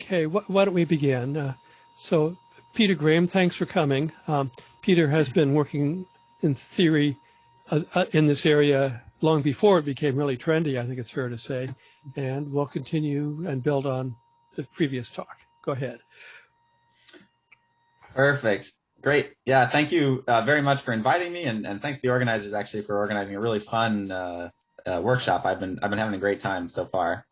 Okay, why don't we begin? So, Peter Graham, thanks for coming. Peter has been working in theory in this area long before it became really trendy, I think it's fair to say, and we'll continue and build on the previous talk. Go ahead. Perfect. Great. Yeah, thank you very much for inviting me, and thanks to the organizers actually for organizing a really fun workshop. I've been having a great time so far.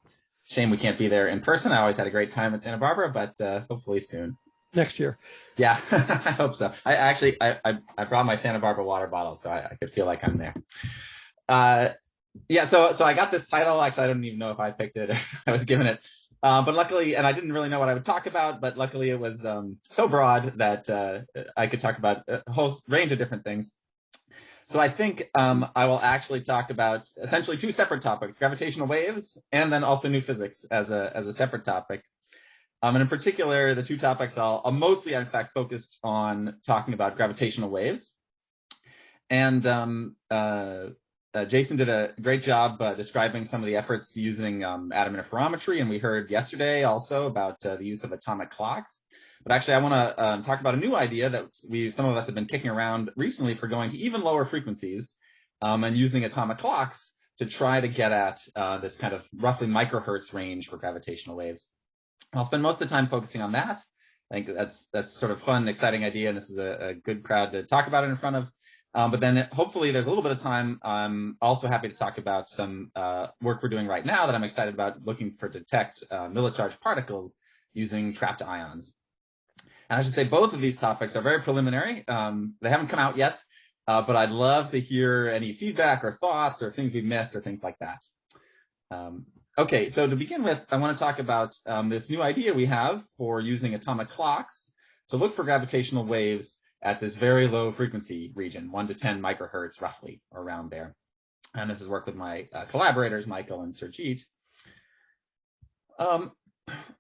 Shame we can't be there in person. I always had a great time at Santa Barbara, but hopefully soon. Next year. Yeah, I hope so. I brought my Santa Barbara water bottle, so I could feel like I'm there. Yeah, so I got this title. Actually, I don't even know if I picked it. I was given it. But luckily, and I didn't really know what I would talk about, but luckily it was so broad that I could talk about a whole range of different things. So I think I will actually talk about essentially two separate topics: gravitational waves, and then also new physics as a separate topic. And in particular, the two topics I'll mostly, in fact, focused on talking about gravitational waves. And Jason did a great job describing some of the efforts using atom interferometry, and we heard yesterday also about the use of atomic clocks. But actually, I want to talk about a new idea that some of us have been kicking around recently for going to even lower frequencies and using atomic clocks to try to get at this kind of roughly microhertz range for gravitational waves. I'll spend most of the time focusing on that. I think that's sort of fun, exciting idea, and this is a good crowd to talk about it in front of. But then hopefully there's a little bit of time. I'm also happy to talk about some work we're doing right now that I'm excited about, looking for detect millicharged particles using trapped ions. And I should say both of these topics are very preliminary. They haven't come out yet, but I'd love to hear any feedback or thoughts or things we've missed or things like that. Okay, so to begin with, I want to talk about this new idea we have for using atomic clocks to look for gravitational waves at this very low frequency region, 1 to 10 microhertz roughly, or around there. And this is work with my collaborators, Michael and Surjit.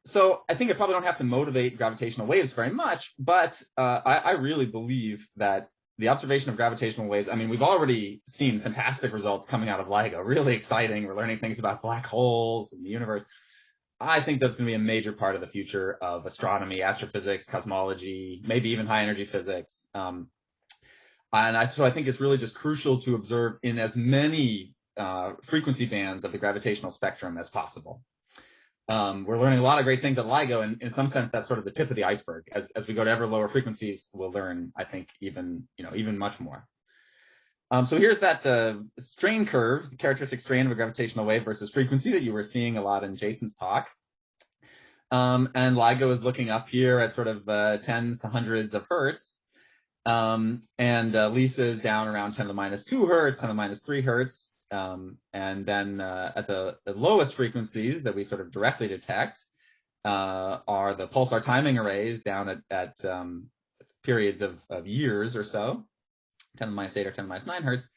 So I think I probably don't have to motivate gravitational waves very much, but I really believe that the observation of gravitational waves, I mean, we've already seen fantastic results coming out of LIGO, really exciting. We're learning things about black holes and the universe. I think that's going to be a major part of the future of astronomy, astrophysics, cosmology, maybe even high energy physics. So I think it's really just crucial to observe in as many frequency bands of the gravitational spectrum as possible. We're learning a lot of great things at LIGO, and in some sense, that's sort of the tip of the iceberg. As we go to ever lower frequencies, we'll learn, I think, even much more. So here's that strain curve, the characteristic strain of a gravitational wave versus frequency that you were seeing a lot in Jason's talk. And LIGO is looking up here at sort of tens to hundreds of hertz. And LISA is down around 10 to the minus 2 hertz, 10 to the minus 3 hertz. And then at the lowest frequencies that we sort of directly detect are the pulsar timing arrays down at periods of years or so, 10 to the minus 8 or 10 to the minus 9 hertz.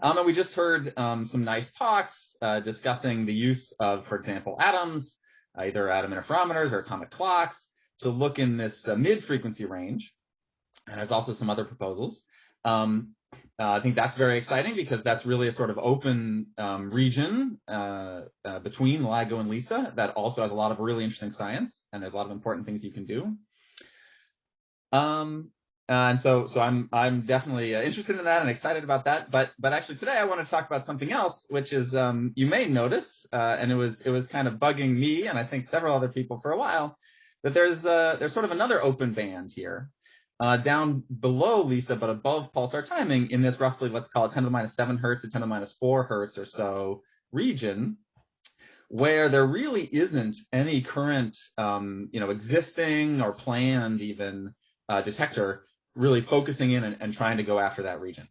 And we just heard some nice talks discussing the use of, for example, atoms, either atom interferometers or atomic clocks, to look in this mid-frequency range. And there's also some other proposals. I think that's very exciting because that's really a sort of open region between LIGO and LISA that also has a lot of really interesting science, and there's a lot of important things you can do. And so I'm definitely interested in that and excited about that. But actually today I want to talk about something else, which is you may notice, and it was kind of bugging me and I think several other people for a while, that there's sort of another open band here. Down below LISA, but above pulsar timing in this roughly, let's call it 10 to the minus 7 hertz to 10 to the minus 4 hertz or so region, where there really isn't any current, existing or planned even detector really focusing in and trying to go after that region.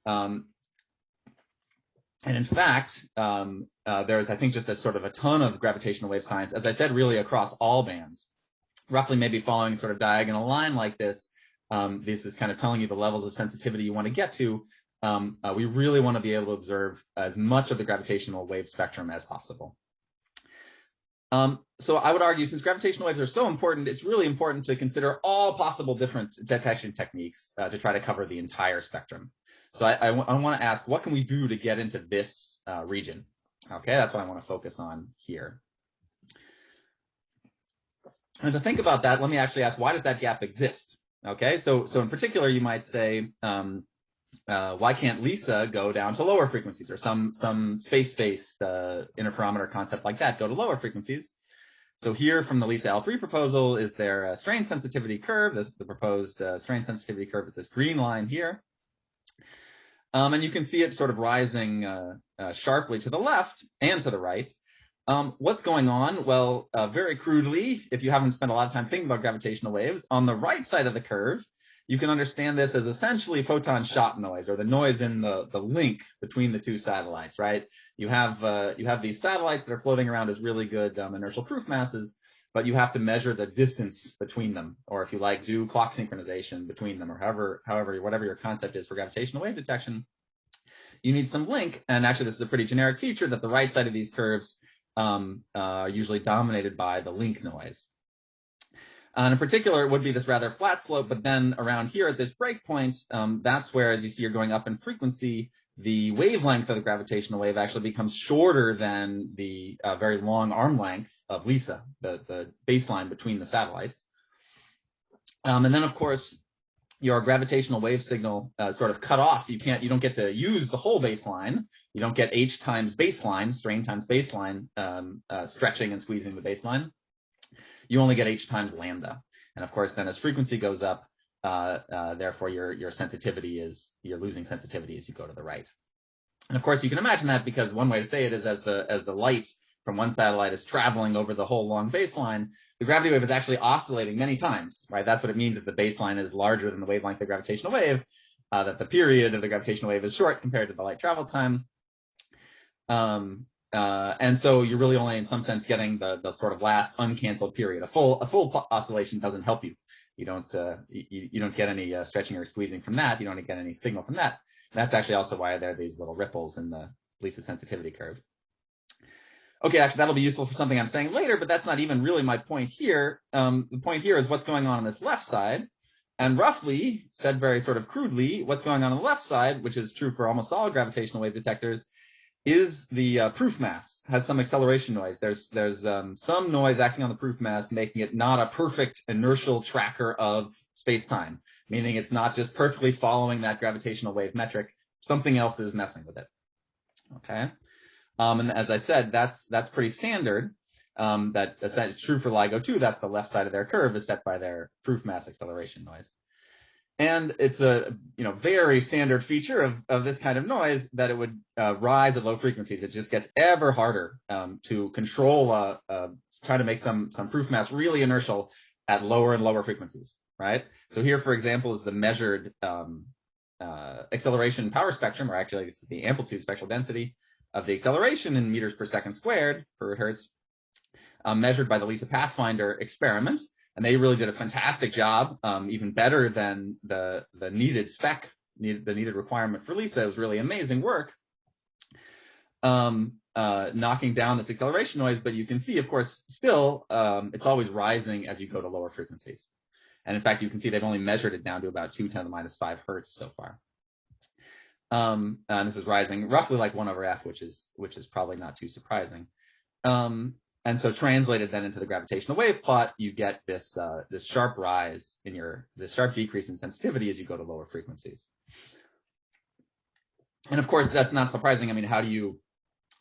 And in fact, there's, I think, just a sort of a ton of gravitational wave science, as I said, really across all bands, roughly maybe following sort of diagonal line like this. This is kind of telling you the levels of sensitivity you want to get to. We really want to be able to observe as much of the gravitational wave spectrum as possible. So I would argue, since gravitational waves are so important, it's really important to consider all possible different detection techniques to try to cover the entire spectrum. So I want to ask, what can we do to get into this region? Okay, that's what I want to focus on here. And to think about that, let me actually ask, why does that gap exist? Okay, so in particular, you might say, why can't LISA go down to lower frequencies, or some space-based interferometer concept like that go to lower frequencies? So here from the LISA L3 proposal is their strain sensitivity curve. The proposed strain sensitivity curve is this green line here. And you can see it sort of rising sharply to the left and to the right. What's going on? Well, very crudely, if you haven't spent a lot of time thinking about gravitational waves, on the right side of the curve, you can understand this as essentially photon shot noise, or the noise in the link between the two satellites, right? You have these satellites that are floating around as really good inertial proof masses, but you have to measure the distance between them, or if you like, do clock synchronization between them, or whatever your concept is for gravitational wave detection. You need some link, and actually this is a pretty generic feature that the right side of these curves are usually dominated by the link noise. And in particular, it would be this rather flat slope, but then around here at this breakpoint, that's where, as you see, you're going up in frequency, the wavelength of the gravitational wave actually becomes shorter than the very long arm length of LISA, the baseline between the satellites. And then, of course, your gravitational wave signal sort of cut off. You don't get to use the whole baseline. You don't get h times baseline, strain times baseline, stretching and squeezing the baseline. You only get h times lambda. And of course, then as frequency goes up, therefore your sensitivity you're losing sensitivity as you go to the right. And of course, you can imagine that, because one way to say it is as the light from one satellite is traveling over the whole long baseline, the gravity wave is actually oscillating many times, right? That's what it means if the baseline is larger than the wavelength of the gravitational wave, that the period of the gravitational wave is short compared to the light travel time. And so you're really only, in some sense, getting the sort of last uncanceled period. A full oscillation doesn't help you. You don't get any stretching or squeezing from that. You don't get any signal from that. And that's actually also why there are these little ripples in the LISA sensitivity curve. Okay, actually, that'll be useful for something I'm saying later, but that's not even really my point here. The point here is what's going on this left side. And roughly, said very sort of crudely, what's going on the left side, which is true for almost all gravitational wave detectors, is the proof mass has some acceleration noise. There's some noise acting on the proof mass, making it not a perfect inertial tracker of space-time, meaning it's not just perfectly following that gravitational wave metric. Something else is messing with it. Okay. And as I said, that's pretty standard. That's true for LIGO too. That's the left side of their curve is set by their proof mass acceleration noise. And it's a very standard feature of this kind of noise that it would rise at low frequencies. It just gets ever harder to control, try to make some proof mass really inertial at lower and lower frequencies, right? So here, for example, is the measured acceleration power spectrum, or actually it's the amplitude spectral density of the acceleration in meters per second squared per hertz, measured by the LISA Pathfinder experiment. And they really did a fantastic job, even better than the needed spec, the needed requirement for LISA. It was really amazing work, knocking down this acceleration noise. But you can see, of course, still, it's always rising as you go to lower frequencies. And in fact, you can see they've only measured it down to about 2 × 10⁻⁵ hertz so far. And this is rising roughly like 1/f, which is probably not too surprising. And so translated then into the gravitational wave plot, you get this sharp rise in this sharp decrease in sensitivity as you go to lower frequencies. And of course, that's not surprising. I mean, how do you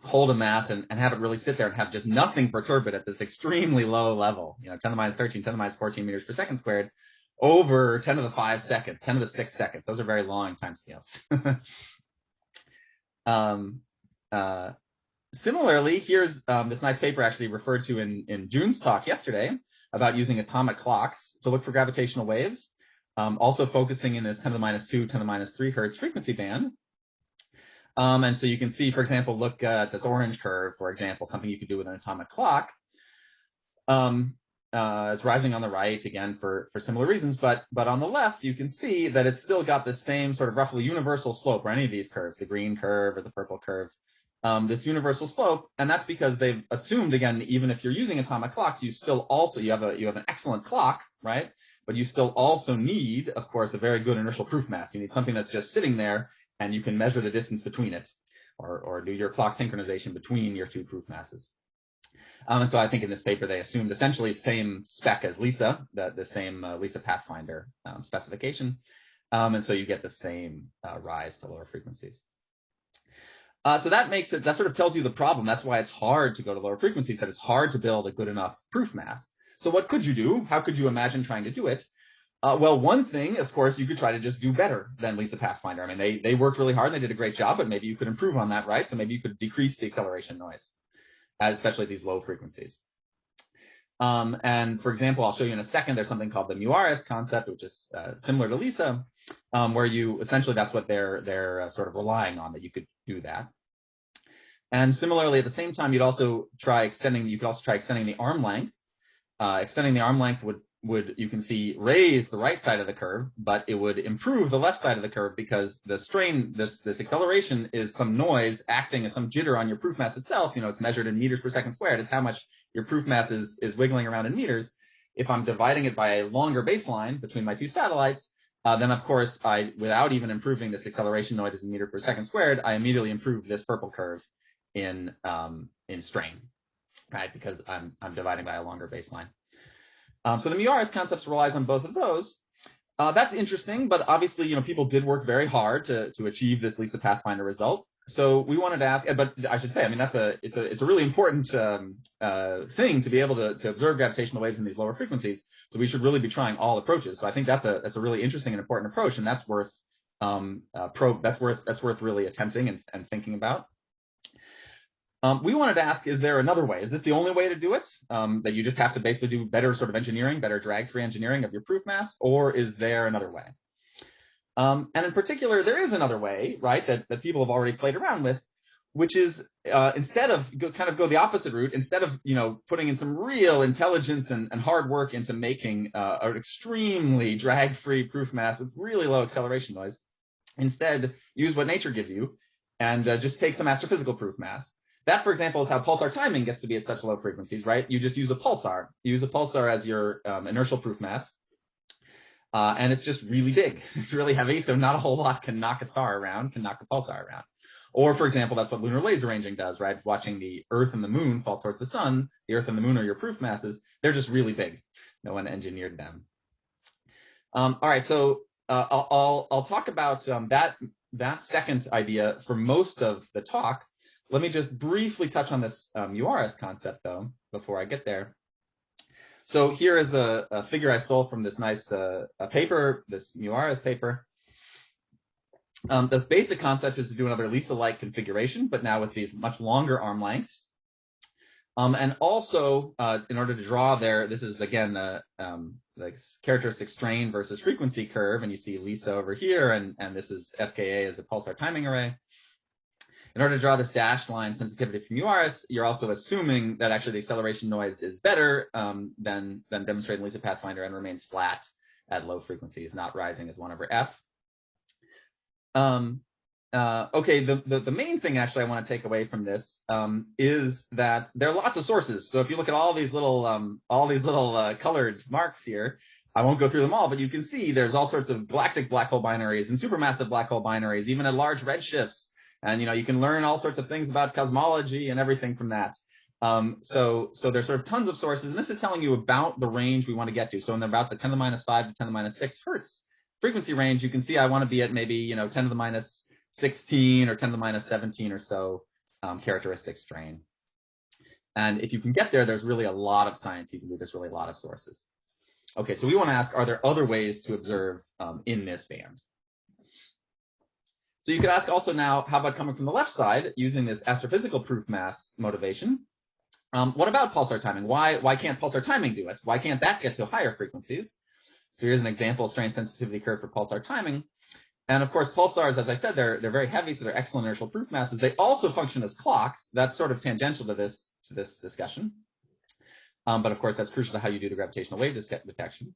hold a mass and have it really sit there and have just nothing perturb it at this extremely low level, 10⁻13, 10⁻14 meters per second squared, over 10 to the 5 seconds, 10 to the 6 seconds. Those are very long time scales. Similarly, here's this nice paper actually referred to in June's talk yesterday about using atomic clocks to look for gravitational waves, also focusing in this 10 to the -2, 10 to the -3 hertz frequency band. And so you can see, for example, look at this orange curve, for example, something you could do with an atomic clock. It's rising on the right, again, for similar reasons, but on the left, you can see that it's still got the same sort of roughly universal slope, or any of these curves, the green curve or the purple curve, this universal slope. And that's because they've assumed, again, even if you're using atomic clocks, you have an excellent clock, right? But you still also need, of course, a very good inertial proof mass. You need something that's just sitting there, and you can measure the distance between it, or do your clock synchronization between your two proof masses. And so I think in this paper, they assumed essentially same spec as LISA, the same LISA Pathfinder specification. And so you get the same rise to lower frequencies. So that makes it, that sort of tells you the problem. That's why it's hard to go to lower frequencies, that it's hard to build a good enough proof mass. So what could you do? How could you imagine trying to do it? Well, one thing, of course, you could try to just do better than LISA Pathfinder. I mean, they worked really hard and they did a great job, but maybe you could improve on that, right? So maybe you could decrease the acceleration noise, especially at these low frequencies. And for example, I'll show you in a second, there's something called the mu-RS concept, which is similar to LISA, where you essentially, that's what they're sort of relying on, that you could do that. And similarly, at the same time, you'd also try extending, you could also try extending the arm length. Extending the arm length would, you can see, raise the right side of the curve, but it would improve the left side of the curve because the strain, this acceleration is some noise acting as some jitter on your proof mass itself. You know, it's measured in meters per second squared. It's how much your proof mass is wiggling around in meters. If I'm dividing it by a longer baseline between my two satellites, then of course, without even improving this acceleration noise in meter per second squared, I immediately improve this purple curve in strain, right? Because I'm dividing by a longer baseline. So the mu-RS concept relies on both of those. That's interesting, but obviously, you know, people did work very hard to achieve this LISA Pathfinder result. So we wanted to ask, but I should say, I mean, it's a really important thing to be able to observe gravitational waves in these lower frequencies. So we should really be trying all approaches. So I think that's a really interesting and important approach, and that's worth really attempting and thinking about. We wanted to ask, is there another way? Is this the only way to do it? That you just have to basically do better sort of engineering, better drag-free engineering of your proof mass, or is there another way? And in particular, there is another way, right, that people have already played around with, which is instead of go the opposite route, instead of, you know, putting in some real intelligence and hard work into making an extremely drag-free proof mass with really low acceleration noise, instead use what nature gives you and just take some astrophysical proof mass. That, for example, is how pulsar timing gets to be at such low frequencies, right? You just use a pulsar. You use a pulsar as your inertial proof mass. And it's just really big. It's really heavy, so not a whole lot can knock a star around, can knock a pulsar around. Or, for example, that's what lunar laser ranging does, right? Watching the Earth and the Moon fall towards the sun. The Earth and the Moon are your proof masses. They're just really big. No one engineered them. All right, so I'll talk about that second idea for most of the talk. Let me just briefly touch on this mu-RS concept, though, before I get there. So here is a figure I stole from this nice paper, this mu-RS paper. The basic concept is to do another LISA-like configuration, but now with these much longer arm lengths. And also, in order to draw this is, again, like characteristic strain versus frequency curve, and you see LISA over here, and this is SKA as a pulsar timing array. In order to draw this dashed line sensitivity from mu-RS, you're also assuming that actually the acceleration noise is better than demonstrated in LISA Pathfinder and remains flat at low frequencies, not rising as 1 over f. Okay, the main thing actually I want to take away from this is that there are lots of sources. So if you look at all these little colored marks here, I won't go through them all, but you can see there's all sorts of galactic black hole binaries and supermassive black hole binaries, even at large redshifts. And, you know, you can learn all sorts of things about cosmology and everything from that. So there's sort of tons of sources, and this is telling you about the range we want to get to. So in about the 10 to the minus 5 to 10 to the minus 6 hertz frequency range, you can see I want to be at maybe, you know, 10 to the minus 16 or 10 to the minus 17 or so characteristic strain. And if you can get there, there's really a lot of science you can do. There's really a lot of sources. Okay, so we want to ask, are there other ways to observe in this band? So you could ask also now, how about coming from the left side using this astrophysical proof mass motivation? What about pulsar timing? Why can't pulsar timing do it? Why can't that get to higher frequencies? So here's an example strain sensitivity curve for pulsar timing. And of course, pulsars, as I said, they're very heavy, so they're excellent inertial proof masses. They also function as clocks. That's sort of tangential to this discussion. But of course, that's crucial to how you do the gravitational wave detection.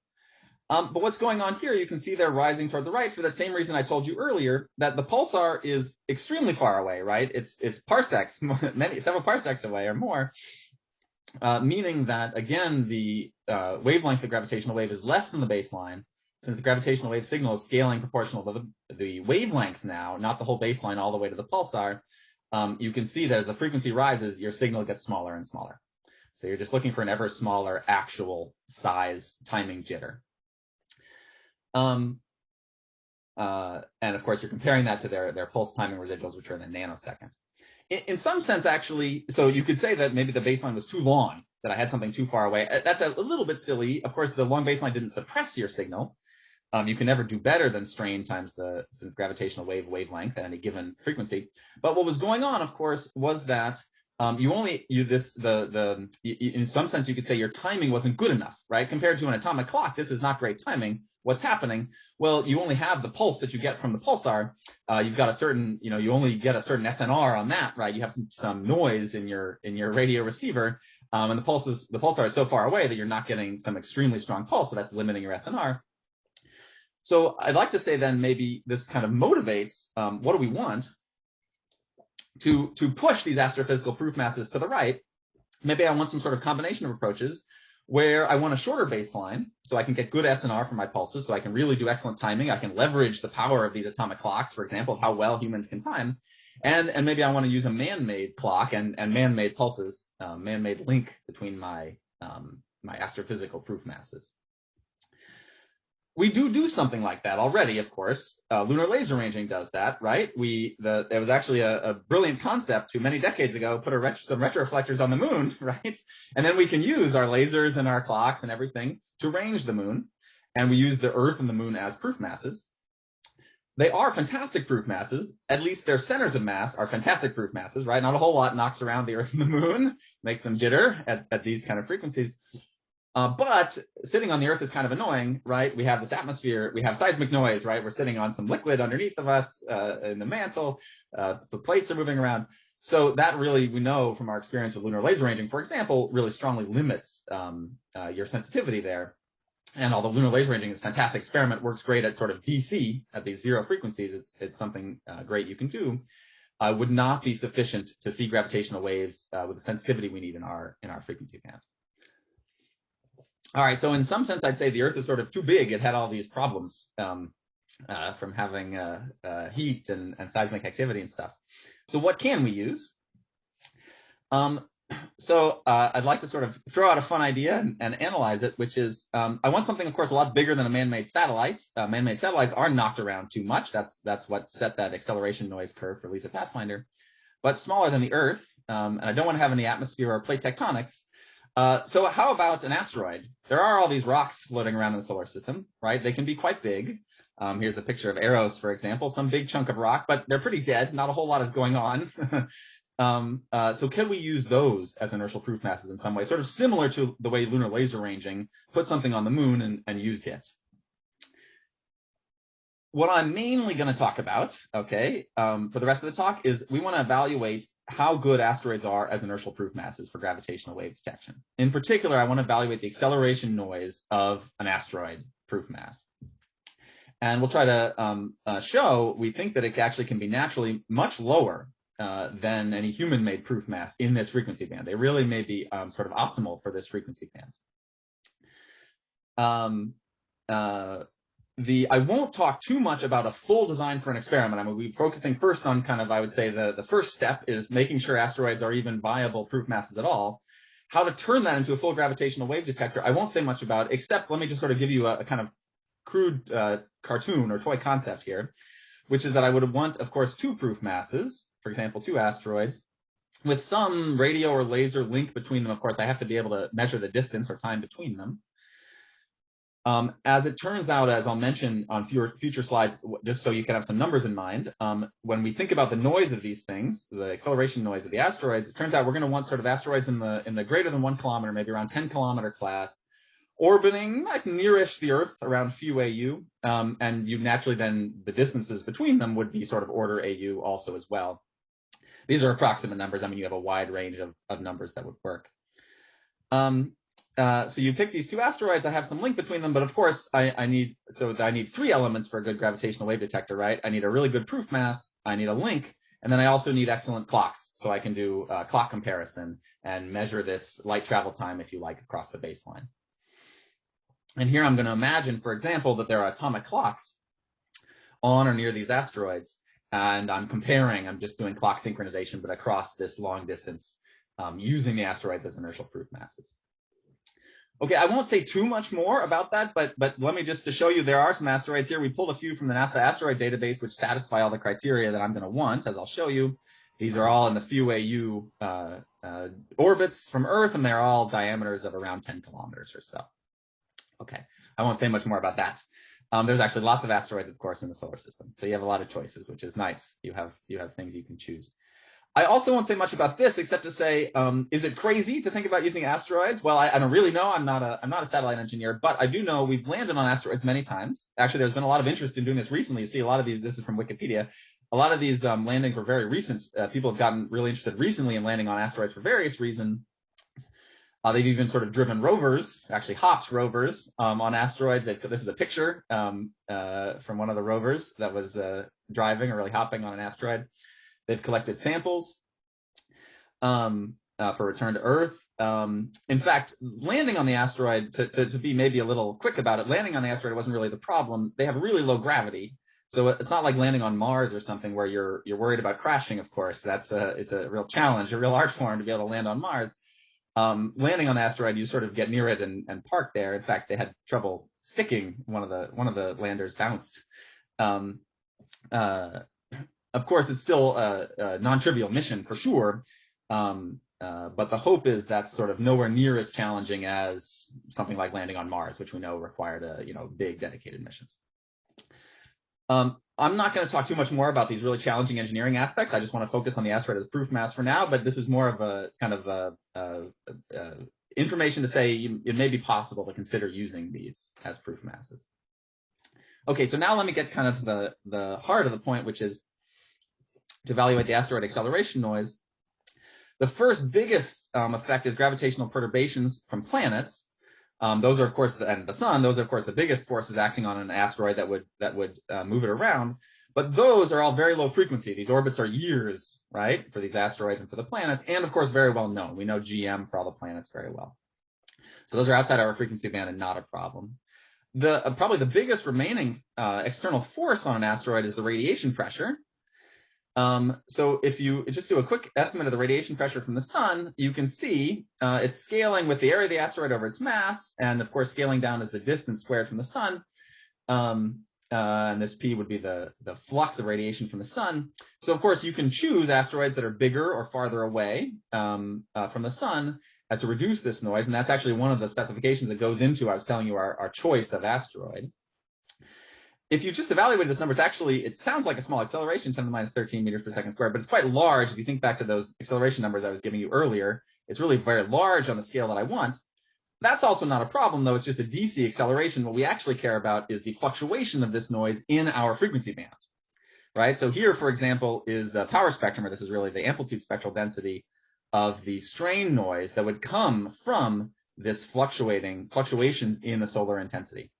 But what's going on here, you can see they're rising toward the right for the same reason I told you earlier, that the pulsar is extremely far away, right? It's parsecs, several parsecs away or more, meaning that, again, the wavelength of the gravitational wave is less than the baseline, since the gravitational wave signal is scaling proportional to the wavelength now, not the whole baseline all the way to the pulsar. You can see that as the frequency rises, your signal gets smaller and smaller. So you're just looking for an ever smaller actual size timing jitter. And of course, you're comparing that to their pulse timing residuals, which are in a nanosecond. In some sense, actually, so you could say that maybe the baseline was too long, that I had something too far away. That's a little bit silly. Of course, the long baseline didn't suppress your signal. You can never do better than strain times the gravitational wave wavelength at any given frequency. But what was going on, of course, was that in some sense, you could say your timing wasn't good enough, right? Compared to an atomic clock, this is not great timing. What's happening? Well, you only have the pulse that you get from the pulsar. You've got a certain, you only get a certain SNR on that, right? You have some noise in your radio receiver, and the pulsar is so far away that you're not getting some extremely strong pulse, so that's limiting your SNR. So I'd like to say then maybe this kind of motivates what do we want to push these astrophysical proof masses to the right. Maybe I want some sort of combination of approaches where I want a shorter baseline so I can get good SNR from my pulses, so I can really do excellent timing. I can leverage the power of these atomic clocks, for example, of how well humans can time. And maybe I want to use a man-made clock and man-made pulses, man-made link between my astrophysical proof masses. We do something like that already, of course. Lunar laser ranging does that, right? There was actually a brilliant concept many decades ago, put some retroreflectors on the moon, right? And then we can use our lasers and our clocks and everything to range the moon. And we use the Earth and the moon as proof masses. They are fantastic proof masses. At least their centers of mass are fantastic proof masses, right? Not a whole lot knocks around the Earth and the moon, makes them jitter at these kind of frequencies. But sitting on the Earth is kind of annoying, right? We have this atmosphere, we have seismic noise, right? We're sitting on some liquid underneath of us in the mantle, the plates are moving around. So that really, we know from our experience with lunar laser ranging, for example, really strongly limits your sensitivity there. And although lunar laser ranging is a fantastic experiment, works great at sort of DC, at these zero frequencies, it's something great you can do, would not be sufficient to see gravitational waves with the sensitivity we need in our frequency band. All right, so in some sense, I'd say the Earth is sort of too big. It had all these problems from having heat and seismic activity and stuff. So what can we use? I'd like to sort of throw out a fun idea and analyze it, which is I want something, of course, a lot bigger than a man-made satellite. Man-made satellites are knocked around too much. That's what set that acceleration noise curve for LISA Pathfinder. But smaller than the Earth, and I don't want to have any atmosphere or plate tectonics. So how about an asteroid? There are all these rocks floating around in the solar system, right? They can be quite big. Here's a picture of Eros, for example, some big chunk of rock, but they're pretty dead. Not a whole lot is going on. So can we use those as inertial proof masses in some way, sort of similar to the way lunar laser ranging, put something on the moon and used it? What I'm mainly going to talk about, okay, for the rest of the talk is we want to evaluate how good asteroids are as inertial proof masses for gravitational wave detection. In particular, I want to evaluate the acceleration noise of an asteroid proof mass. And we'll try to show, we think that it actually can be naturally much lower than any human-made proof mass in this frequency band. They really may be sort of optimal for this frequency band. I won't talk too much about a full design for an experiment. I mean, we're focusing first on kind of, I would say, the first step is making sure asteroids are even viable proof masses at all. How to turn that into a full gravitational wave detector, I won't say much about, except let me just sort of give you a kind of crude cartoon or toy concept here, which is that I would want, of course, two proof masses, for example, two asteroids, with some radio or laser link between them. Of course, I have to be able to measure the distance or time between them. As it turns out, as I'll mention on future slides, just so you can have some numbers in mind, when we think about the noise of these things, the acceleration noise of the asteroids, it turns out we're going to want sort of asteroids in the greater than 1 kilometer, maybe around 10 kilometer class, orbiting like nearish the Earth, around few AU, and you naturally then the distances between them would be sort of order AU also as well. These are approximate numbers. I mean, you have a wide range of numbers that would work. So you pick these two asteroids. I have some link between them, but of course I need 3 elements for a good gravitational wave detector, right? I need a really good proof mass, I need a link, and then I also need excellent clocks, so I can do clock comparison and measure this light travel time, if you like, across the baseline. And here I'm going to imagine, for example, that there are atomic clocks on or near these asteroids, and I'm just doing clock synchronization, but across this long distance using the asteroids as inertial proof masses. Okay, I won't say too much more about that, but let me just to show you there are some asteroids here. We pulled a few from the NASA asteroid database which satisfy all the criteria that I'm going to want, as I'll show you. These are all in the few AU orbits from Earth, and they're all diameters of around 10 kilometers or so. Okay, I won't say much more about that. There's actually lots of asteroids, of course, in the solar system, so you have a lot of choices, which is nice. You have things you can choose. I also won't say much about this, except to say, is it crazy to think about using asteroids? Well, I don't really know. I'm not a satellite engineer, but I do know we've landed on asteroids many times. Actually, there's been a lot of interest in doing this recently. You see a lot of these. This is from Wikipedia. A lot of these landings were very recent. People have gotten really interested recently in landing on asteroids for various reasons. They've even sort of driven rovers, actually hopped rovers on asteroids. This is a picture from one of the rovers that was driving or really hopping on an asteroid. They've collected samples for return to Earth. In fact, landing on the asteroid, to be maybe a little quick about it, landing on the asteroid wasn't really the problem. They have really low gravity. So it's not like landing on Mars or something where you're worried about crashing, of course. It's a real challenge, a real art form to be able to land on Mars. Landing on the asteroid, you sort of get near it and park there. In fact, they had trouble sticking. One of the landers bounced. Of course, it's still a non-trivial mission for sure, but the hope is that's sort of nowhere near as challenging as something like landing on Mars, which we know required big dedicated missions. I'm not going to talk too much more about these really challenging engineering aspects. I just want to focus on the asteroid as proof mass for now, but this is more of it's kind of information to say it may be possible to consider using these as proof masses. Okay, so now let me get kind of to the heart of the point, which is to evaluate the asteroid acceleration noise. The first biggest effect is gravitational perturbations from planets. Those are, of course, and the sun. Those are, of course, the biggest forces acting on an asteroid that would move it around. But those are all very low frequency. These orbits are years, right, for these asteroids and for the planets, and of course, very well known. We know GM for all the planets very well. So those are outside our frequency band and not a problem. Probably the biggest remaining external force on an asteroid is the radiation pressure. So if you just do a quick estimate of the radiation pressure from the sun, you can see it's scaling with the area of the asteroid over its mass, and of course scaling down as the distance squared from the sun. And this P would be the flux of radiation from the sun. So of course you can choose asteroids that are bigger or farther away from the sun to reduce this noise, and that's actually one of the specifications that goes into, I was telling you, our choice of asteroid. If you just evaluate this number, it sounds like a small acceleration, 10 to the minus 13 meters per second squared, but it's quite large. If you think back to those acceleration numbers I was giving you earlier, it's really very large on the scale that I want. That's also not a problem, though. It's just a DC acceleration. What we actually care about is the fluctuation of this noise in our frequency band, right? So here, for example, is a power spectrum, or this is really the amplitude spectral density of the strain noise that would come from this fluctuations in the solar intensity.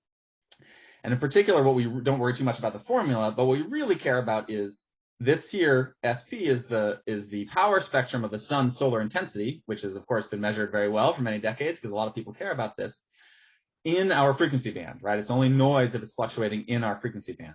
And in particular, what we don't worry too much about the formula, but what we really care about is this here. SP is the power spectrum of the sun's solar intensity, which has, of course, been measured very well for many decades because a lot of people care about this, in our frequency band, right? It's only noise if it's fluctuating in our frequency band.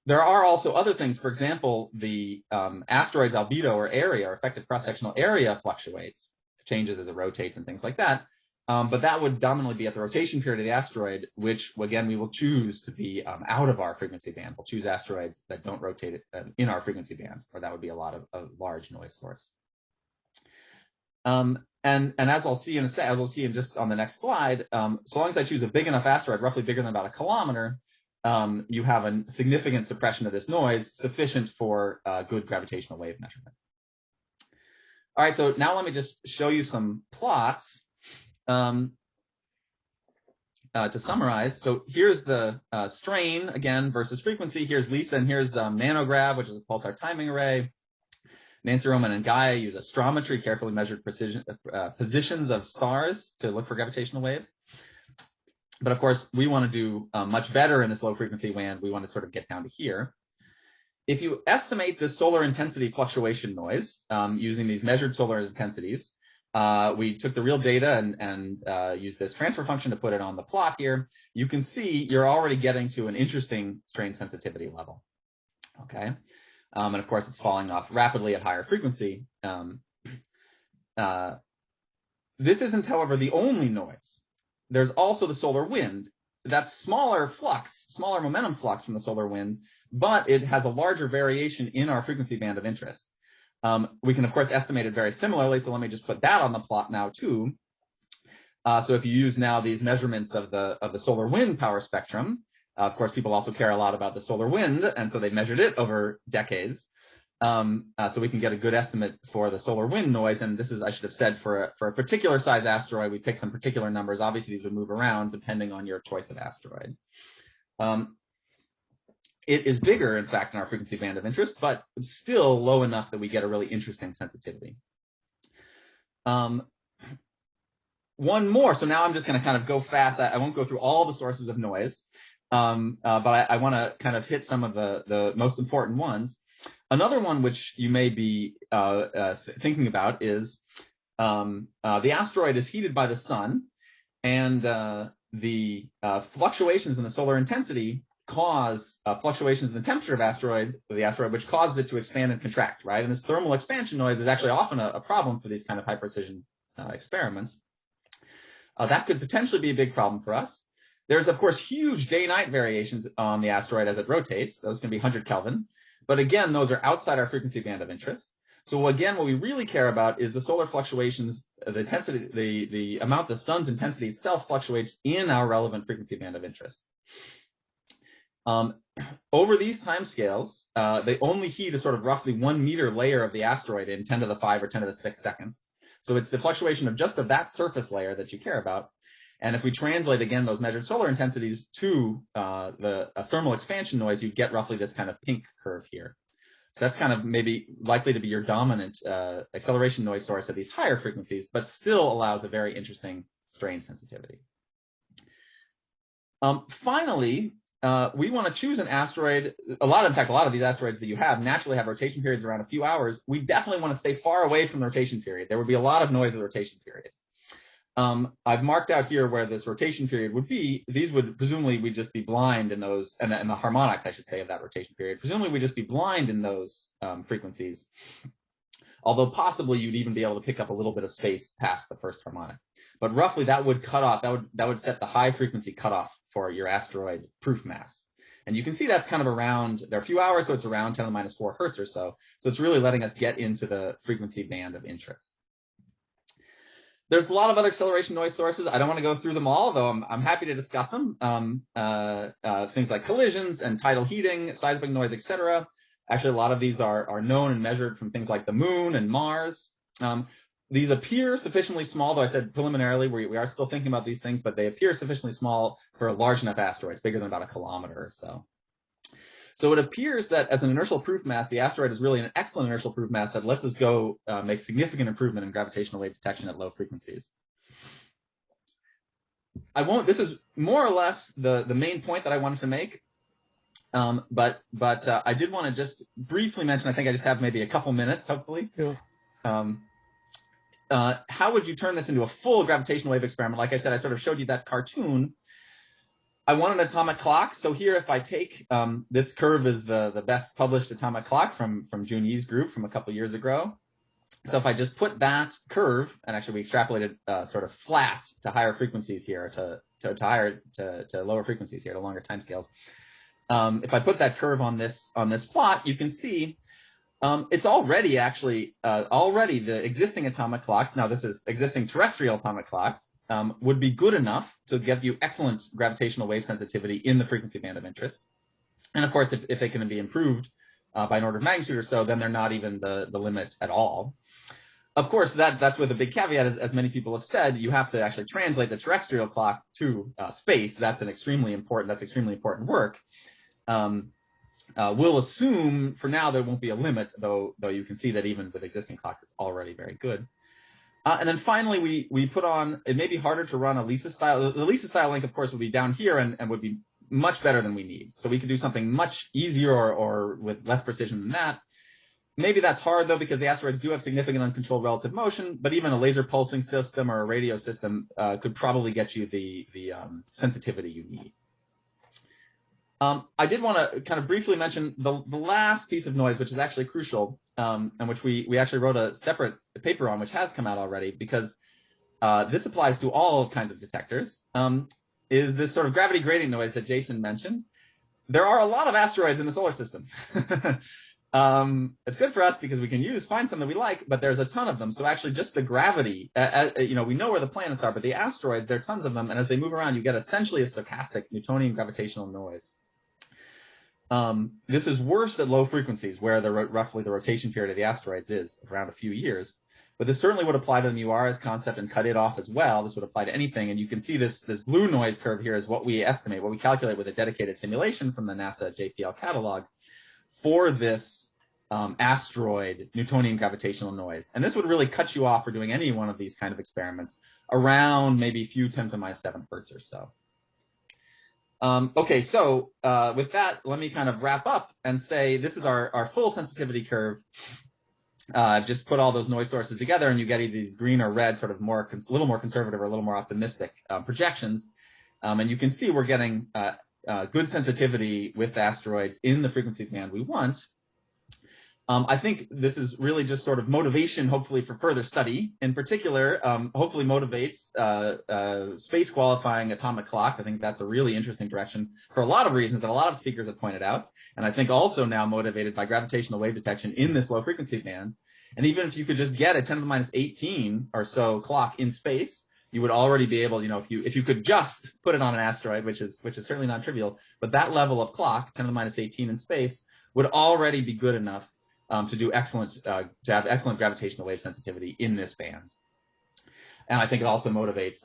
There are also other things. For example, the asteroid's albedo or area, or effective cross-sectional area, fluctuates, changes as it rotates and things like that. But that would dominantly be at the rotation period of the asteroid, which, again, we will choose to be out of our frequency band. We'll choose asteroids that don't rotate in our frequency band, or that would be a large noise source. And as we'll see in just on the next slide, so long as I choose a big enough asteroid, roughly bigger than about a kilometer, you have a significant suppression of this noise, sufficient for good gravitational wave measurement. All right, so now let me just show you some plots. To summarize, so here's the strain again versus frequency. Here's LISA, and here's nanograv, which is a pulsar timing array. Nancy Roman and Gaia use astrometry, carefully measured positions of stars to look for gravitational waves. But of course, we want to do much better in this low frequency band. We want to sort of get down to here. If you estimate this solar intensity fluctuation noise using these measured solar intensities, we took the real data and used this transfer function to put it on the plot here. You can see you're already getting to an interesting strain sensitivity level. Okay, and of course it's falling off rapidly at higher frequency. This isn't, however, the only noise. There's also the solar wind. That's smaller flux, smaller momentum flux from the solar wind, but it has a larger variation in our frequency band of interest. We can, of course, estimate it very similarly, so let me just put that on the plot now, too. So if you use now these measurements of the solar wind power spectrum, of course, people also care a lot about the solar wind, and so they measured it over decades. So we can get a good estimate for the solar wind noise, and this is, I should have said, for a particular size asteroid, we pick some particular numbers. Obviously, these would move around depending on your choice of asteroid. It is bigger, in fact, in our frequency band of interest, but still low enough that we get a really interesting sensitivity. One more, so now I'm just going to kind of go fast. I won't go through all the sources of noise, but I want to kind of hit some of the most important ones. Another one which you may be thinking about is the asteroid is heated by the sun, and the fluctuations in the solar intensity cause fluctuations in the temperature of the asteroid, which causes it to expand and contract, right? And this thermal expansion noise is actually often a problem for these kind of high precision experiments. That could potentially be a big problem for us. There's, of course, huge day-night variations on the asteroid as it rotates. Those can be 100 Kelvin. But again, those are outside our frequency band of interest. So again, what we really care about is the solar fluctuations, the intensity, the amount the sun's intensity itself fluctuates in our relevant frequency band of interest. Over these timescales, they only heat a sort of roughly 1 meter layer of the asteroid in 10 to the 5 or 10 to the 6 seconds. So it's the fluctuation of just of that surface layer that you care about. And if we translate, again, those measured solar intensities to the thermal expansion noise, you get roughly this kind of pink curve here. So that's kind of maybe likely to be your dominant acceleration noise source at these higher frequencies, but still allows a very interesting strain sensitivity. Finally, we want to choose an asteroid. In fact, a lot of these asteroids that you have naturally have rotation periods around a few hours. We definitely want to stay far away from the rotation period. There would be a lot of noise at the rotation period. I've marked out here where this rotation period would be. These would presumably we'd just be blind in those, and the harmonics, I should say, of that rotation period. Presumably we'd just be blind in those frequencies. Although possibly you'd even be able to pick up a little bit of space past the first harmonic. But roughly that would cut off, that would set the high frequency cutoff for your asteroid proof mass. And you can see that's kind of around, there are a few hours, so it's around 10 to the minus 4 hertz or so. So it's really letting us get into the frequency band of interest. There's a lot of other acceleration noise sources. I don't want to go through them all, though I'm happy to discuss them. Things like collisions and tidal heating, seismic noise, etc. Actually, a lot of these are known and measured from things like the moon and Mars. These appear sufficiently small, though I said preliminarily we are still thinking about these things, but they appear sufficiently small for large enough asteroids, bigger than about a kilometer or so. So it appears that as an inertial proof mass, the asteroid is really an excellent inertial proof mass that lets us go make significant improvement in gravitational wave detection at low frequencies. This is more or less the main point that I wanted to make. But I did want to just briefly mention, I think I just have maybe a couple minutes, hopefully. Yeah. How would you turn this into a full gravitational wave experiment? Like I said, I sort of showed you that cartoon. I want an atomic clock. So here, if I take this curve is the best published atomic clock from Jun Yee's group from a couple years ago. So if I just put that curve, and actually we extrapolated sort of flat to higher frequencies here, to lower frequencies here, to longer timescales. If I put that curve on this plot, you can see it's already actually the existing atomic clocks. Now this is existing terrestrial atomic clocks. Would be good enough to give you excellent gravitational wave sensitivity in the frequency band of interest. And of course, if they can be improved by an order of magnitude or so, then they're not even the limit at all. Of course, that's with a big caveat, as many people have said, you have to actually translate the terrestrial clock to space. That's extremely important work. We'll assume for now there won't be a limit, though you can see that even with existing clocks, it's already very good. And then finally, we put on, it may be harder to run a LISA style. The LISA style link, of course, would be down here and would be much better than we need. So we could do something much easier or with less precision than that. Maybe that's hard, though, because the asteroids do have significant uncontrolled relative motion, but even a laser pulsing system or a radio system could probably get you the sensitivity you need. I did want to kind of briefly mention the last piece of noise, which is actually crucial, and which we actually wrote a separate paper on, which has come out already, because this applies to all kinds of detectors, is this sort of gravity gradient noise that Jason mentioned. There are a lot of asteroids in the solar system. It's good for us because we can find some that we like, but there's a ton of them. So actually just the gravity, we know where the planets are, but the asteroids, there are tons of them. And as they move around, you get essentially a stochastic Newtonian gravitational noise. This is worse at low frequencies, where roughly the rotation period of the asteroids is around a few years. But this certainly would apply to the mu-RS concept and cut it off as well. This would apply to anything. And you can see this blue noise curve here is what we estimate, what we calculate with a dedicated simulation from the NASA JPL catalog for this asteroid Newtonian gravitational noise. And this would really cut you off for doing any one of these kind of experiments around maybe a few 10 to the minus 7 hertz or so. Okay, so with that, let me kind of wrap up and say this is our full sensitivity curve. I've just put all those noise sources together, and you get either these green or red, sort of a little more conservative or a little more optimistic projections. And you can see we're getting good sensitivity with asteroids in the frequency band we want. I think this is really just sort of motivation, hopefully, for further study. In particular, hopefully motivates space qualifying atomic clocks. I think that's a really interesting direction for a lot of reasons that a lot of speakers have pointed out. And I think also now motivated by gravitational wave detection in this low frequency band. And even if you could just get a 10 to the minus 18 or so clock in space, you would already be able, if you could just put it on an asteroid, which is certainly not trivial, but that level of clock, 10 to the minus 18 in space, would already be good enough to have excellent gravitational wave sensitivity in this band. And I think it also motivates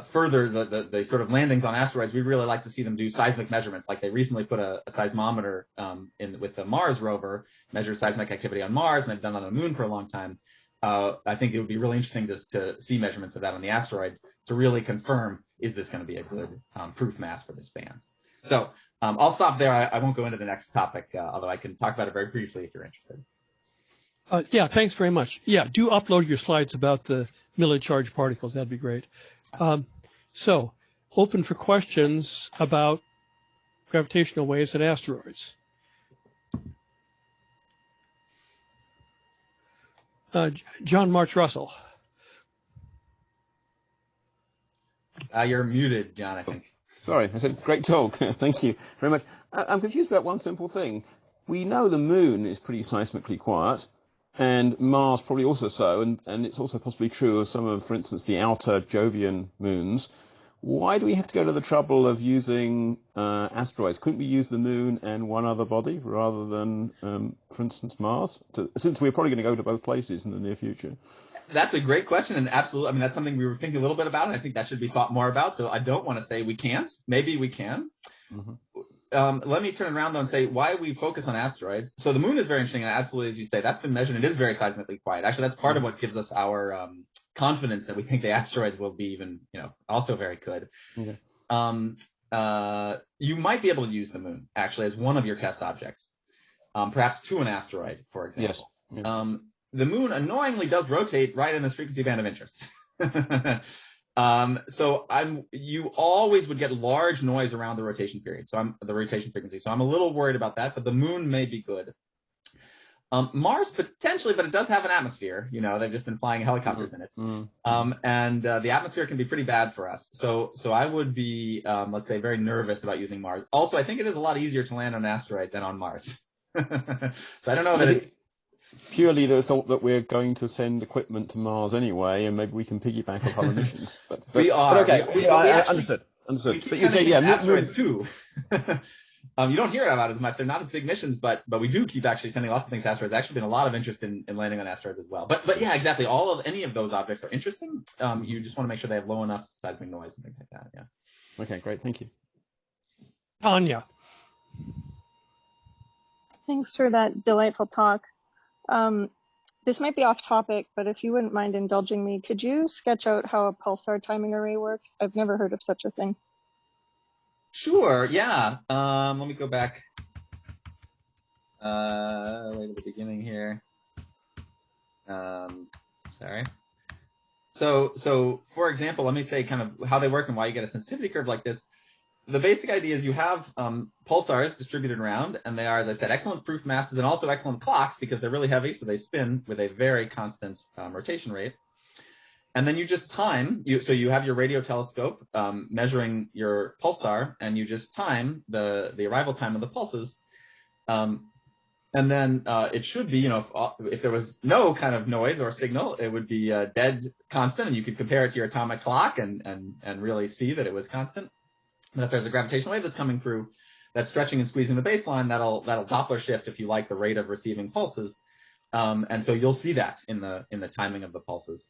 further the sort of landings on asteroids. We'd really like to see them do seismic measurements. Like they recently put a seismometer with the Mars rover, measure seismic activity on Mars, and they've done it on the moon for a long time. I think it would be really interesting to see measurements of that on the asteroid to really confirm, is this going to be a good proof mass for this band? So I'll stop there. I won't go into the next topic, although I can talk about it very briefly if you're interested. Yeah, thanks very much. Yeah, do upload your slides about the Miller charged particles. That'd be great. So, open for questions about gravitational waves and asteroids. John March Russell. You're muted, John, I think. Sorry, I said great talk. Thank you very much. I'm confused about one simple thing. We know the moon is pretty seismically quiet, and Mars probably also so, and it's also possibly true of some of, for instance, the outer Jovian moons. Why do we have to go to the trouble of using asteroids? Couldn't we use the moon and one other body rather than, for instance, Mars? Since we're probably going to go to both places in the near future. That's a great question, and absolutely, I mean, that's something we were thinking a little bit about, and I think that should be thought more about. So I don't want to say we can't. Maybe we can. Mm-hmm. Let me turn around, though, and say why we focus on asteroids. So the moon is very interesting, and absolutely, as you say, that's been measured. It is very seismically quiet. Actually, that's part of what gives us our confidence that we think the asteroids will be even, also very good. Okay. You might be able to use the moon, actually, as one of your test objects, perhaps to an asteroid, for example. Yes. Yeah. The moon annoyingly does rotate right in this frequency band of interest. You always would get large noise around the rotation period. So the rotation frequency. So I'm a little worried about that, but the moon may be good. Mars potentially, but it does have an atmosphere. They've just been flying helicopters in it. And the atmosphere can be pretty bad for us. So I would be, let's say, very nervous about using Mars. Also, I think it is a lot easier to land on an asteroid than on Mars. So I don't know that it's purely the thought that we're going to send equipment to Mars anyway, and maybe we can piggyback off our missions. But we are. But okay, we understood. But you say, yeah, asteroids too. You don't hear about it as much. They're not as big missions, but we do keep actually sending lots of things to asteroids. There's actually been a lot of interest in landing on asteroids as well. But yeah, exactly. Any of those objects are interesting. You just want to make sure they have low enough seismic noise and things like that. Yeah. Okay, great. Thank you. Tanya. Thanks for that delightful talk. This might be off topic, but if you wouldn't mind indulging me, could you sketch out how a pulsar timing array works? I've never heard of such a thing. Sure, yeah. Let me go back right at the beginning here. Sorry. So for example, let me say kind of how they work and why you get a sensitivity curve like this. the basic idea is you have pulsars distributed around, and they are, as I said, excellent proof masses and also excellent clocks because they're really heavy, so they spin with a very constant rotation rate. And then you just time, so you have your radio telescope measuring your pulsar, and you just time the arrival time of the pulses. And then it should be, if there was no kind of noise or signal, it would be dead constant, and you could compare it to your atomic clock and really see that it was constant. And if there's a gravitational wave that's coming through, that's stretching and squeezing the baseline, that'll Doppler shift, if you like, the rate of receiving pulses. And so you'll see that in the timing of the pulses.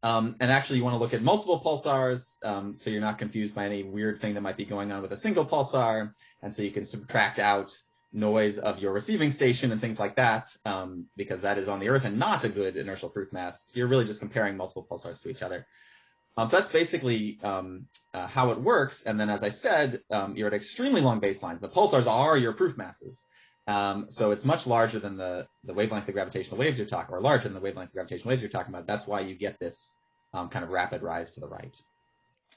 And actually, you want to look at multiple pulsars, so you're not confused by any weird thing that might be going on with a single pulsar. And so you can subtract out noise of your receiving station and things like that, because that is on the Earth and not a good inertial proof mass. So you're really just comparing multiple pulsars to each other. So that's basically how it works. And then, as I said, you're at extremely long baselines. The pulsars are your proof masses. So it's much larger than the wavelength of gravitational waves you're talking, or larger than the wavelength of gravitational waves you're talking about. That's why you get this kind of rapid rise to the right.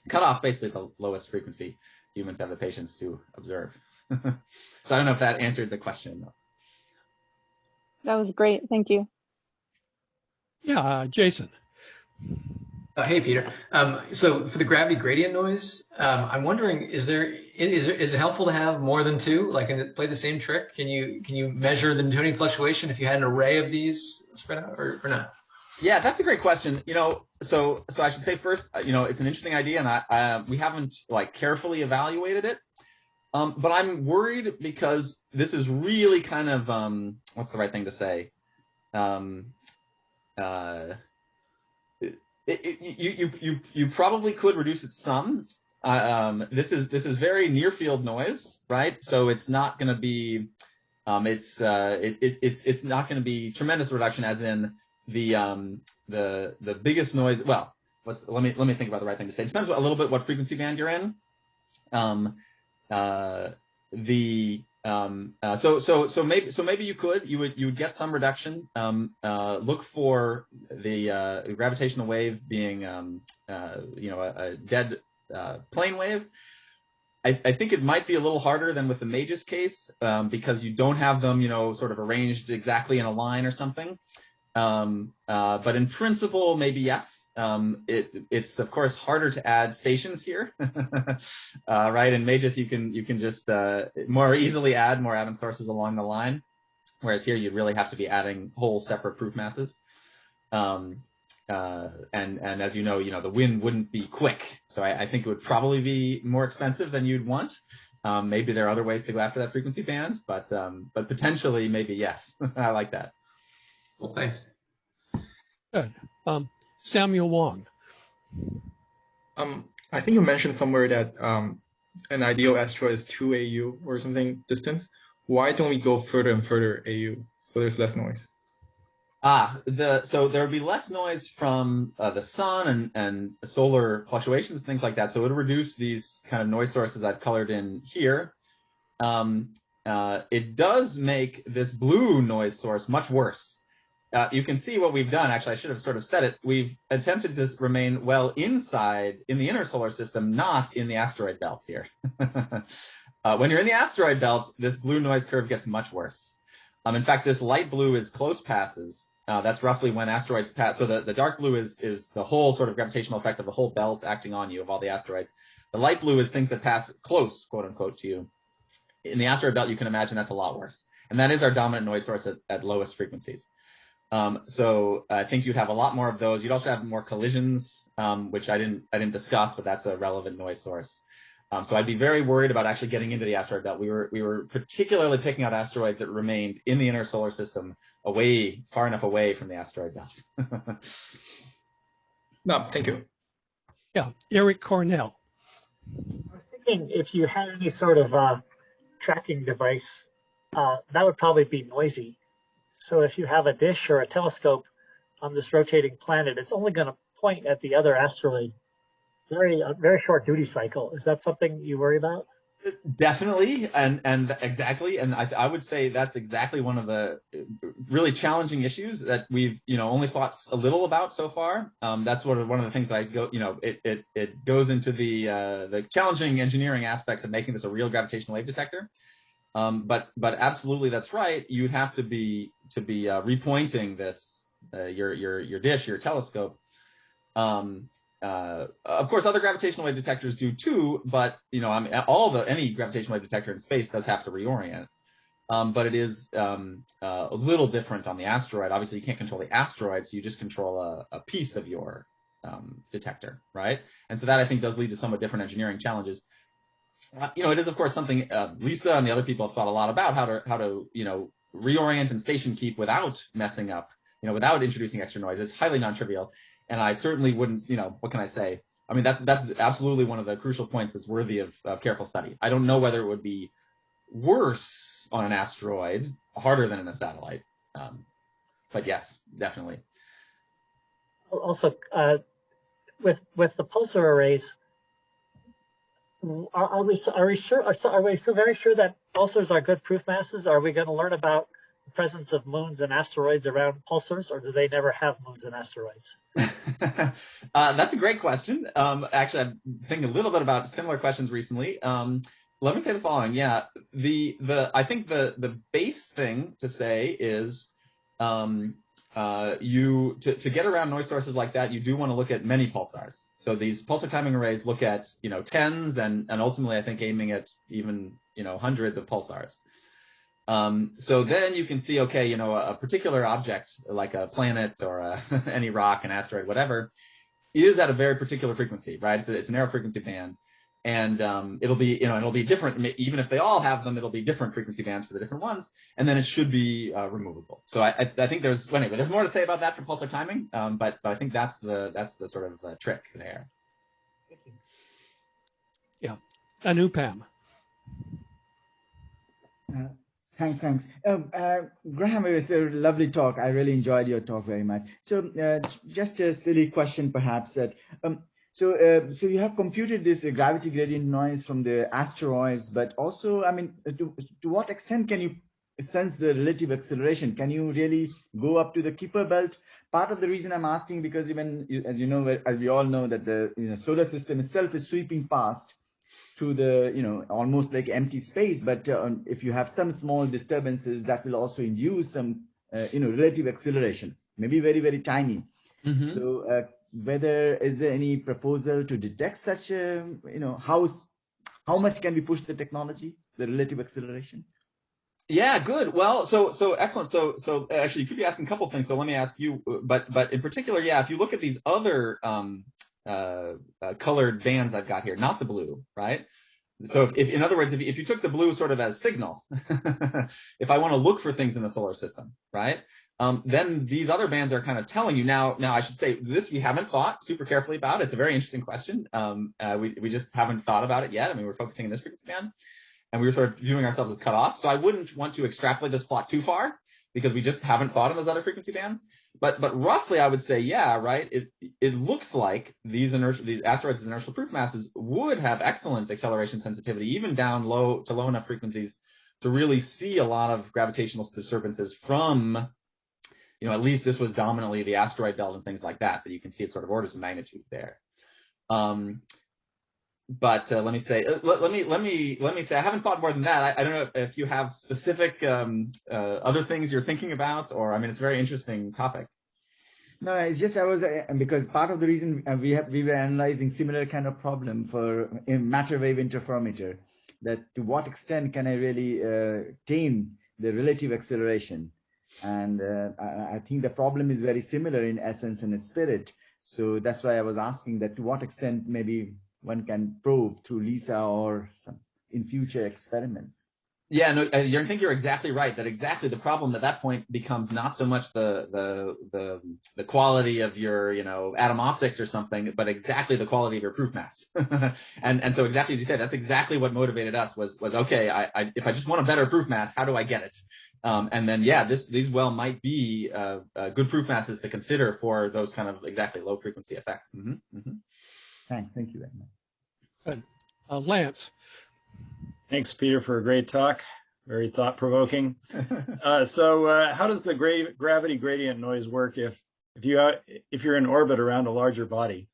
Cut off basically at the lowest frequency humans have the patience to observe. So I don't know if that answered the question. That was great. Thank you. Yeah, Jason. Hey, Peter. So for the gravity gradient noise, I'm wondering, is it helpful to have more than two? Like, can it play the same trick? Can you measure the Newtonian fluctuation if you had an array of these spread out, or not? Yeah, that's a great question. So I should say first, it's an interesting idea, and we haven't carefully evaluated it. But I'm worried because this is really kind of what's the right thing to say? You probably could reduce it some. This is very near field noise, right? So it's not going to be it's not going to be tremendous reduction, as in the biggest noise. Well, let me think about the right thing to say. It depends a little bit what frequency band you're in. So maybe you would get some reduction. Look for the gravitational wave being a dead plane wave. I think it might be a little harder than with the Magus case, because you don't have them sort of arranged exactly in a line or something. But in principle, maybe yes. It's of course harder to add stations here, right? In Magus, you can just more easily add more Abend sources along the line, whereas here you'd really have to be adding whole separate proof masses. And as you know, the wind wouldn't be quick, so I think it would probably be more expensive than you'd want. Maybe there are other ways to go after that frequency band, but potentially maybe yes. I like that. Well, thanks. Good. Samuel Wong. I think you mentioned somewhere that an ideal asteroid is 2 AU or something distance. Why don't we go further and further AU so there's less noise? So there would be less noise from the sun and solar fluctuations and things like that. So it would reduce these kind of noise sources I've colored in here. It does make this blue noise source much worse. You can see what we've done. Actually, I should have sort of said it. We've attempted to remain well inside in the inner solar system, not in the asteroid belt here. When you're in the asteroid belt, this blue noise curve gets much worse. In fact, this light blue is close passes. That's roughly when asteroids pass. So the dark blue is the whole sort of gravitational effect of the whole belt acting on you, of all the asteroids. The light blue is things that pass close, quote unquote, to you. In the asteroid belt, you can imagine that's a lot worse. And that is our dominant noise source at lowest frequencies. So I think you'd have a lot more of those. You'd also have more collisions, which I didn't discuss, but that's a relevant noise source. So I'd be very worried about actually getting into the asteroid belt. We were particularly picking out asteroids that remained in the inner solar system, far enough away from the asteroid belt. No, thank you. Yeah, Eric Cornell. I was thinking if you had any sort of tracking device, that would probably be noisy. So if you have a dish or a telescope on this rotating planet, it's only going to point at the other asteroid. Very short duty cycle. Is that something you worry about? Definitely, and exactly, and I would say that's exactly one of the really challenging issues that we've only thought a little about so far. That's one of the things that I go it goes into the challenging engineering aspects of making this a real gravitational wave detector. But absolutely, that's right. You'd have to be repointing this your dish, your telescope. Of course, other gravitational wave detectors do too, but I mean, any gravitational wave detector in space does have to reorient. But it is a little different on the asteroid. Obviously, you can't control the asteroid, so you just control a piece of your detector, right? And so that I think does lead to somewhat different engineering challenges. It is of course something Lisa and the other people have thought a lot about how to reorient and station keep without messing up, without introducing extra noise. It's highly non-trivial. And I certainly wouldn't, what can I say? I mean, that's absolutely one of the crucial points that's worthy of careful study. I don't know whether it would be worse on an asteroid, harder than in a satellite. But yes, definitely. Also, with the pulsar arrays, are we sure? Are we so very sure that pulsars are good proof masses? Are we going to learn about the presence of moons and asteroids around pulsars, or do they never have moons and asteroids? That's a great question. Actually, I've been thinking a little bit about similar questions recently. Let me say the following. Yeah, I think the base thing to say is to get around noise sources like that, you do want to look at many pulsars. So these pulsar timing arrays look at tens and ultimately I think aiming at even hundreds of pulsars. So then you can see, okay, a particular object like a planet or any rock, an asteroid, whatever, is at a very particular frequency, right? It's a narrow frequency band, and it'll be different. Even if they all have them, it'll be different frequency bands for the different ones, and then it should be removable. So I think there's more to say about that for pulsar timing, but I think that's the sort of trick there. Yeah, Anupam. Thanks. Graham, it was a lovely talk. I really enjoyed your talk very much. So just a silly question, perhaps. That so you have computed this gravity gradient noise from the asteroids, but also, I mean, to what extent can you sense the relative acceleration? Can you really go up to the Kuiper belt? Part of the reason I'm asking, because even as as we all know, that the solar system itself is sweeping past through the almost like empty space, but if you have some small disturbances, that will also induce some relative acceleration, maybe very, very tiny. Mm-hmm. So whether is there any proposal to detect such how much can we push the technology, the relative acceleration? Yeah, good. Well, so excellent. So actually, you could be asking a couple of things. So let me ask you, but in particular, yeah, if you look at these other colored bands I've got here, not the blue, right? So if in other words, if you took the blue sort of as signal, if I want to look for things in the solar system, right? Then these other bands are kind of telling you now I should say this we haven't thought super carefully about. It's a very interesting question. We just haven't thought about it yet. I mean, we're focusing on this frequency band, and we were sort of viewing ourselves as cut off. So I wouldn't want to extrapolate this plot too far because we just haven't thought of those other frequency bands. But roughly, I would say, yeah, right. It looks like these asteroids as inertial proof masses would have excellent acceleration sensitivity, even down low enough frequencies to really see a lot of gravitational disturbances from, at least this was dominantly the asteroid belt and things like that. But you can see it's sort of orders of magnitude there. But let me say, let me say, I haven't thought more than that. I don't know if you have specific other things you're thinking about, or I mean, it's a very interesting topic. No, it's just because part of the reason we were analyzing similar kind of problem for a matter wave interferometer, that to what extent can I really tame the relative acceleration, and I think the problem is very similar in essence and spirit. So that's why I was asking that to what extent maybe one can probe through LISA or some in future experiments. Yeah, no, I think you're exactly right. That exactly the problem at that point becomes not so much the quality of your atom optics or something, but exactly the quality of your proof mass. and so exactly as you said, that's exactly what motivated us was okay. If I just want a better proof mass, how do I get it? And then yeah, these might be good proof masses to consider for those kind of exactly low frequency effects. Mm-hmm. Mm-hmm. Thank you very much. Good. Lance. Thanks, Peter, for a great talk. Very thought-provoking. So how does the gravity gradient noise work if you're in orbit around a larger body?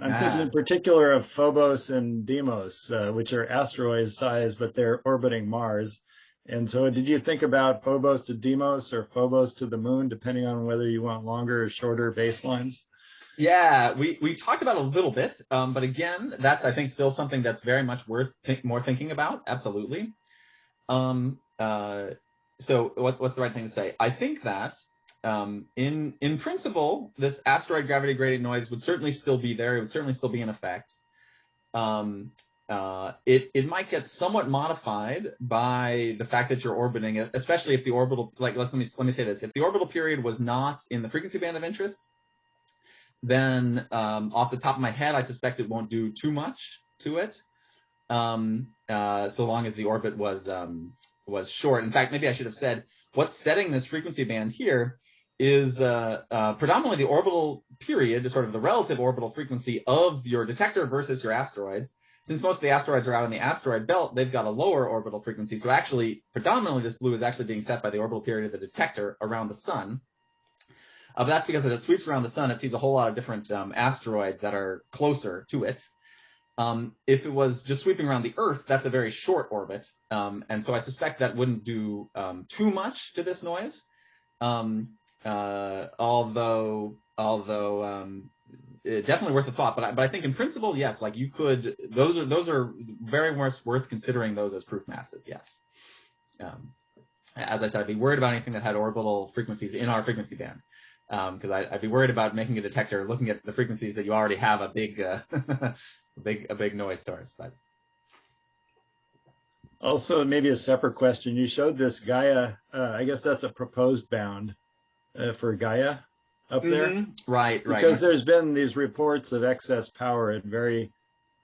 I'm thinking in particular of Phobos and Deimos, which are asteroid size, but they're orbiting Mars. And so did you think about Phobos to Deimos or Phobos to the moon, depending on whether you want longer or shorter baselines? Yeah, we talked about a little bit, but again, that's, I think, still something that's very much worth more thinking about. Absolutely. So what's the right thing to say? I think that in principle, this asteroid gravity gradient noise would certainly still be there. It would certainly still be in effect. It might get somewhat modified by the fact that you're orbiting it, especially if the orbital, like let me say this: if the orbital period was not in the frequency band of interest, then off the top of my head, I suspect it won't do too much to it, so long as the orbit was short. In fact, maybe I should have said what's setting this frequency band here is predominantly the orbital period, sort of the relative orbital frequency of your detector versus your asteroids. Since most of the asteroids are out in the asteroid belt, they've got a lower orbital frequency. So actually, predominantly, this blue is actually being set by the orbital period of the detector around the sun. But that's because as it sweeps around the sun, it sees a whole lot of different asteroids that are closer to it. If it was just sweeping around the Earth, that's a very short orbit. And so I suspect that wouldn't do too much to this noise. Although definitely worth a thought. But I think in principle, yes, like you could, those are very worth considering those as proof masses, yes. As I said, I'd be worried about anything that had orbital frequencies in our frequency band. Because I'd be worried about making a detector looking at the frequencies that you already have a big, a big noise source. But also, maybe a separate question. You showed this Gaia. I guess that's a proposed bound for Gaia up there. Right. Because there's been these reports of excess power at very,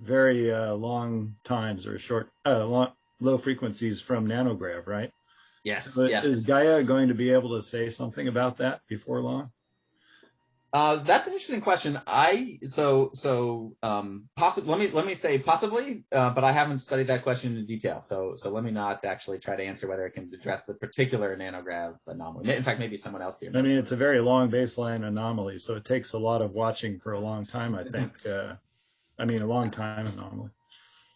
very long times or short, low frequencies from nanograv, right? Yes. So yes. Is Gaia going to be able to say something about that before long? That's an interesting question. Possibly. Let me say possibly, but I haven't studied that question in detail. So let me not actually try to answer whether it can address the particular nanograv anomaly. In fact, maybe someone else here. I mean, it's a very long baseline anomaly, so it takes a lot of watching for a long time, I think. A long time anomaly.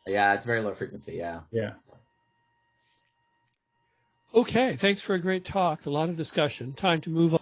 Yeah, it's very low frequency. Yeah. Yeah. Okay, thanks for a great talk. A lot of discussion. Time to move on.